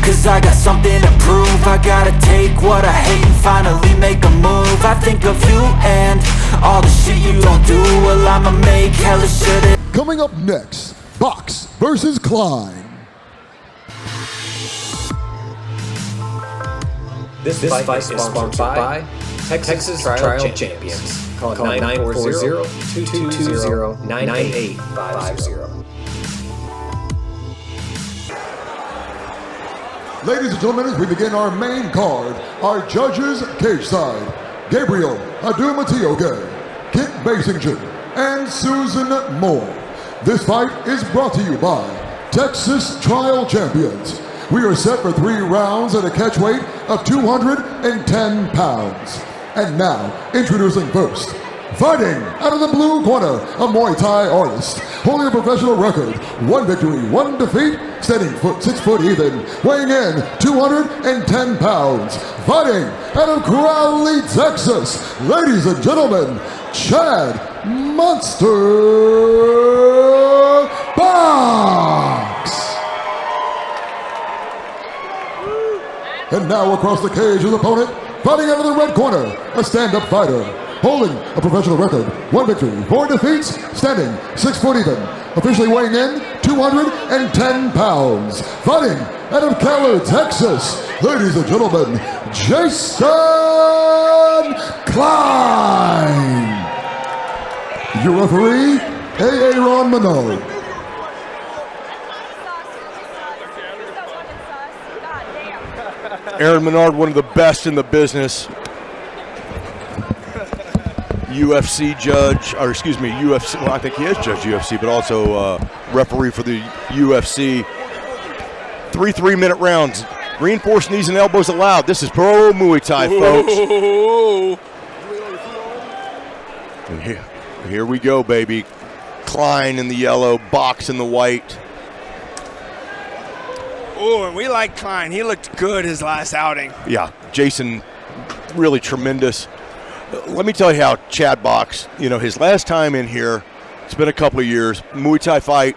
cause I got something to prove. I gotta take what I hate and finally make a move. I think of you and all the shit you don't do. Well, I'ma make hella shit. Coming up next, Box versus Klein. This fight is sponsored by Texas Trial Champions. Call 940-220-9850. Ladies and gentlemen, as we begin our main card, our judges cage side, Gabriel Adumatioge, Kit Basinger, and Susan Moore. This fight is brought to you by Texas Trial Champions. We are set for 3 rounds at a catch weight of 210 pounds. And now, introducing first, fighting out of the blue corner, a Muay Thai artist, holding a professional record, 1 victory, 1 defeat, standing 6 foot even, weighing in 210 pounds, fighting out of Crowley, Texas, ladies and gentlemen, Chad Monster Box! And now across the cage, his opponent, fighting out of the red corner, a stand-up fighter, holding a professional record, 1 victory, 4 defeats, standing 6 foot even, officially weighing in 210 pounds, fighting out of Keller, Texas, ladies and gentlemen, Jason Klein. Your referee, Aaron Menard. Aaron Menard, one of the best in the business. UFC judge, or excuse me, UFC, well, I think he is judge UFC, but also referee for the UFC. 3 3-minute rounds. Reinforced knees and elbows allowed. This is pro Muay Thai, folks. And here we go, baby. Klein in the yellow, Box in the white. Oh, and we like Klein. He looked good his last outing. Yeah, Jason, really tremendous. Let me tell you how Chad Box, his last time in here, it's been a couple of years, Muay Thai fight,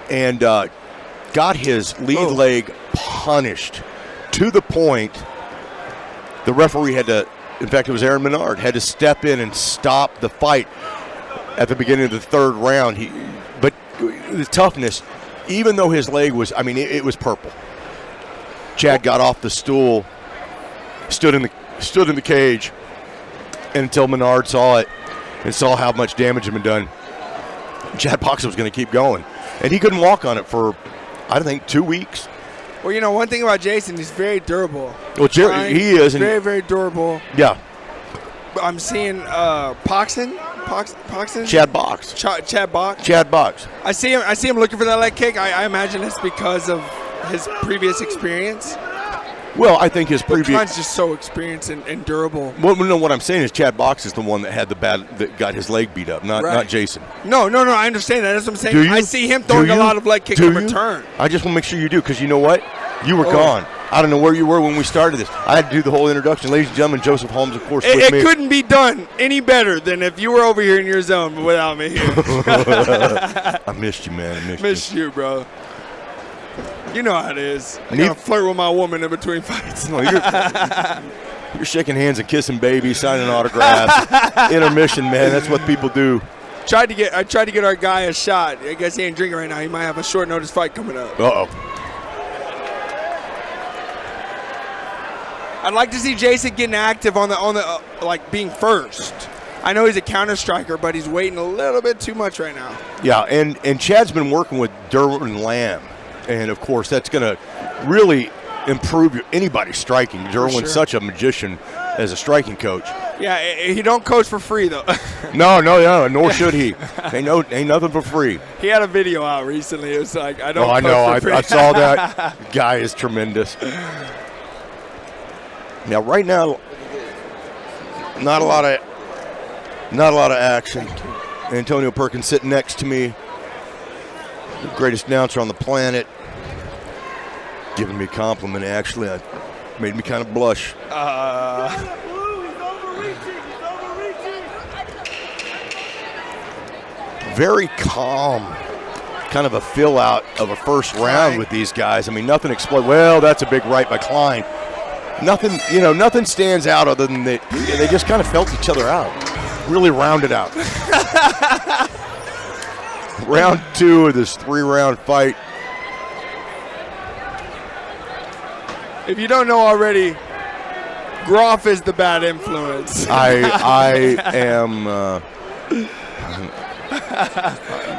and got his lead leg punished to the point the referee had to, in fact, it was Aaron Menard, had to step in and stop the fight at the beginning of the 3rd round. But the toughness, even though his leg was, it was purple. Chad got off the stool, stood in the cage, and until Menard saw it and saw how much damage had been done, Chad Box was going to keep going. And he couldn't walk on it for, I think, 2 weeks. Well, one thing about Jason, he's very durable. Well, he is. Very, very durable. Yeah. I'm seeing Poxon? Chad Box. Chad Box? Chad Box. I see him looking for that leg kick. I imagine it's because of his previous experience. Well, I think his previous. Klein's just so experienced and durable. Well, no, what I'm saying is Chad Box is the one that had that got his leg beat up, not Jason. No, I understand that. That's what I'm saying. Do you? I see him throwing a lot of leg kicks in return. I just want to make sure you do, because you know what? You were gone. I don't know where you were when we started this. I had to do the whole introduction. Ladies and gentlemen, Joseph Holmes, of course, with me. It couldn't be done any better than if you were over here in your zone without me here. I missed you, man. I missed you, bro. You know how it is. I gotta flirt with my woman in between fights. No, you're shaking hands and kissing babies, signing autographs. Intermission, man. That's what people do. I tried to get our guy a shot. I guess he ain't drinking right now. He might have a short notice fight coming up. Uh-oh. I'd like to see Jason getting active on the like being first. I know he's a counter striker, but he's waiting a little bit too much right now. Yeah, and Chad's been working with Derwin Lamb, and of course that's going to really improve anybody's striking. Derwin's such a magician as a striking coach. Yeah, he don't coach for free though. No, nor should he. Ain't nothing for free. He had a video out recently. It was like, I don't. Oh, I coach know. for free. I saw that. The guy is tremendous. Now, right now, not a lot of action. Antonio Perkins sitting next to me, the greatest announcer on the planet, giving me a compliment. Actually, it made me kind of blush. Very calm kind of a fill out of a first round with these guys. I mean, nothing exploded. Well, that's a big right by Klein. Nothing, nothing stands out other than they just kind of felt each other out. Really rounded out. Round 2 of this 3-round fight. If you don't know already, Groff is the bad influence. I am.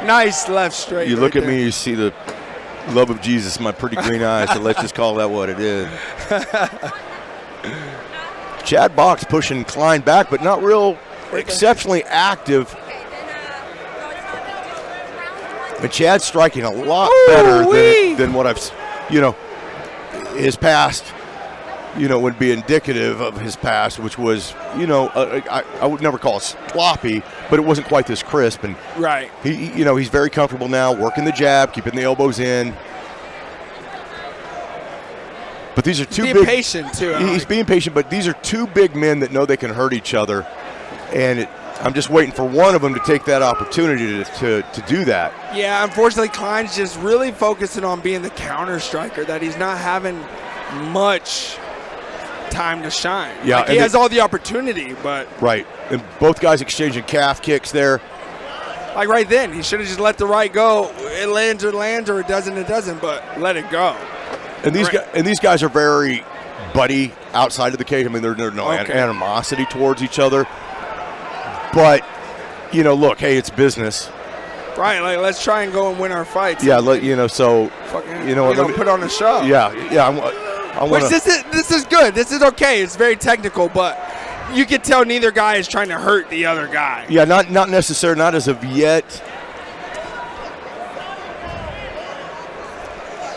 Nice left straight. You look at me, you see the love of Jesus in my pretty green eyes, so let's just call that what it is. Chad Box pushing Klein back, but not real exceptionally active. And Chad's striking a lot better than what I've, his past, would be indicative of his past, which was, I would never call it sloppy, but it wasn't quite this crisp. And right, he's very comfortable now, working the jab, keeping the elbows in. But these are being patient too. He's being patient, but these are two big men that know they can hurt each other, and I'm just waiting for one of them to take that opportunity to do that. Yeah, unfortunately, Klein's just really focusing on being the counter striker, that he's not having much time to shine. Yeah, he has all the opportunity, but right. And both guys exchanging calf kicks there. Like right then, he should have just let the right go. It lands, or it doesn't, but let it go. And these guys are very buddy outside of the cage. I mean, there's no animosity towards each other. But, look, hey, it's business. Right, like let's try and go and win our fights. Yeah, so put on a show. Yeah. This is good. This is okay. It's very technical, but you can tell neither guy is trying to hurt the other guy. Yeah, not necessarily, not as of yet.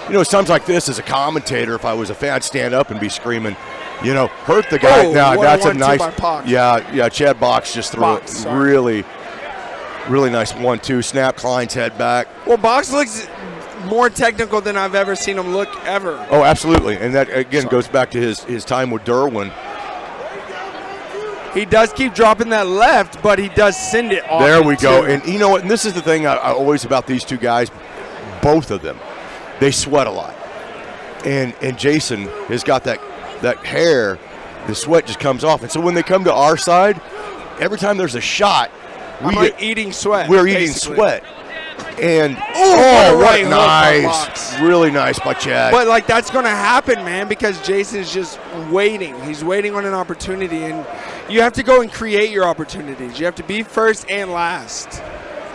It's times like this as a commentator, if I was a fan, I'd stand up and be screaming, hurt the guy. That's a nice. Yeah. Chad Box just threw a really, really nice 1-2. Snap Klein's head back. Well, Box looks more technical than I've ever seen him look ever. Oh, absolutely, and that again goes back to his time with Derwin. He does keep dropping that left, but he does send it off. There we go. And you know what? And this is the thing I always about these two guys, both of them. They sweat a lot, and Jason has got that hair. The sweat just comes off, and so when they come to our side, every time there's a shot, we're eating sweat. We're eating sweat, and right, nice, really nice by Chad. But that's going to happen, man, because Jason's just waiting. He's waiting on an opportunity, and you have to go and create your opportunities. You have to be first and last,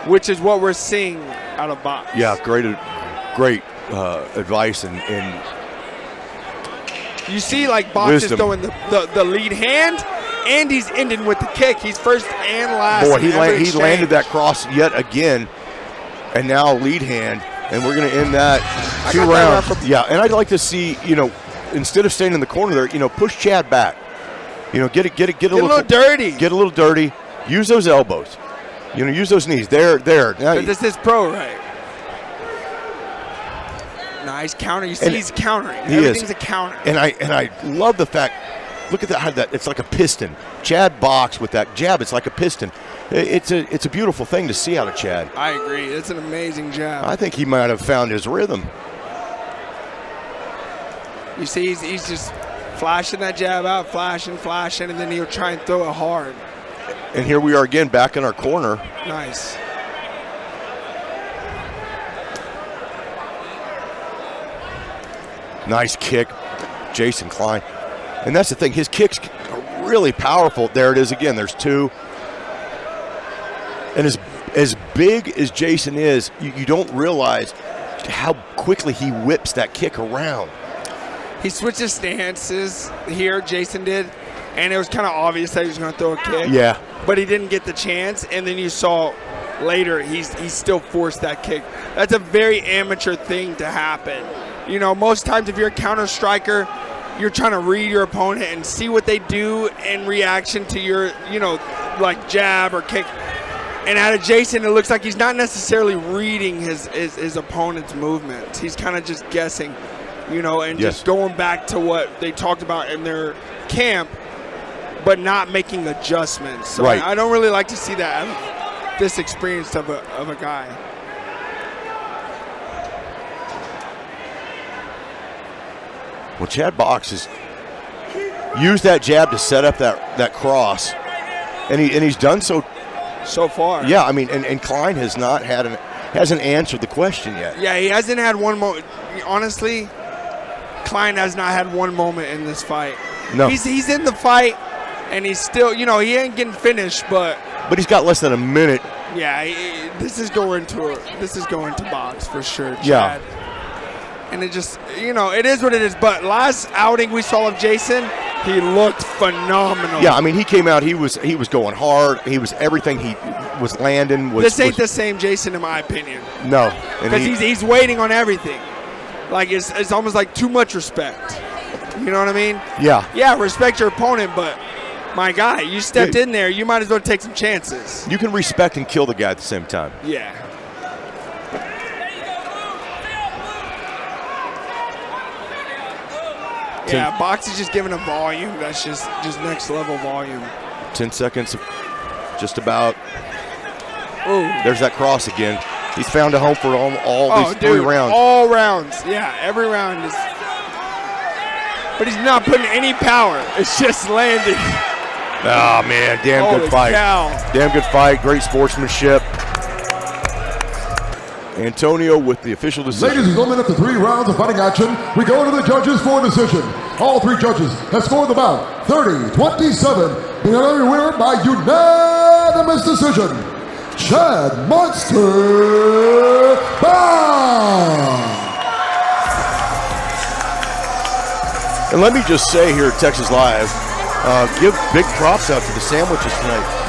which is what we're seeing out of Box. Yeah, great. Advice and you see, Box wisdom. is throwing the lead hand, and he's ending with the kick. He's first and last. Boy, he landed that cross yet again, and now lead hand, and we're going to end that 2 rounds. Yeah, and I'd like to see instead of staying in the corner there, push Chad back. Get a little dirty. Get a little dirty. Use those elbows. Use those knees. There. Now, but this is pro, right? Nice counter. You see, he's countering. Everything's a counter. And I love the fact. Look at that. How it's like a piston. Chad Box with that jab. It's like a piston. It's a beautiful thing to see out of Chad. I agree. It's an amazing jab. I think he might have found his rhythm. You see, he's just flashing that jab out, flashing, and then he'll try and throw it hard. And here we are again, back in our corner. Nice. Nice kick, Jason Klein. And that's the thing, his kicks are really powerful. There it is again, there's 2. And as big as Jason is, you don't realize how quickly he whips that kick around. He switches stances here, Jason did, and it was kind of obvious that he was going to throw a kick. Yeah. But he didn't get the chance, and then you saw later he still forced that kick. That's a very amateur thing to happen. Most times if you're a counter striker, you're trying to read your opponent and see what they do in reaction to your, jab or kick. And out of Jason, it looks like he's not necessarily reading his opponent's movements. He's kind of just guessing, and just going back to what they talked about in their camp, but not making adjustments. So right. I don't really like to see that, this experience of a guy. Well, Chad Box has used that jab to set up that cross, and he's done so far. Yeah, I mean, and Klein hasn't answered the question yet. Yeah, he hasn't had one moment. Honestly, Klein has not had one moment in this fight. No. He's in the fight, and he's still, he ain't getting finished, but he's got less than a minute. Yeah, this is going to box for sure, Chad. Yeah. And it just, it is what it is. But last outing we saw of Jason, he looked phenomenal. Yeah, I mean, he came out, he was going hard. He was everything he was landing. This ain't the same Jason, in my opinion. No. Because he's waiting on everything. Like, it's almost like too much respect. You know what I mean? Yeah. Yeah, respect your opponent, but my guy, you stepped in there. You might as well take some chances. You can respect and kill the guy at the same time. Yeah. Yeah, Box is just giving a volume. That's just next level volume. 10 seconds, just about. Ooh. There's that cross again. He's found a home for all these 3 rounds. All rounds. Yeah, every round is. But he's not putting any power. It's just landing. Oh, man, damn good fight. Cow. Damn good fight, great sportsmanship. Antonio with the official decision. Ladies and gentlemen, after 3 rounds of fighting action, we go to the judges for a decision. All 3 judges have scored the bout 30-27, being another winner by unanimous decision. Chad Monster Box. And let me just say here at Texas Live, give big props out to the sandwiches tonight.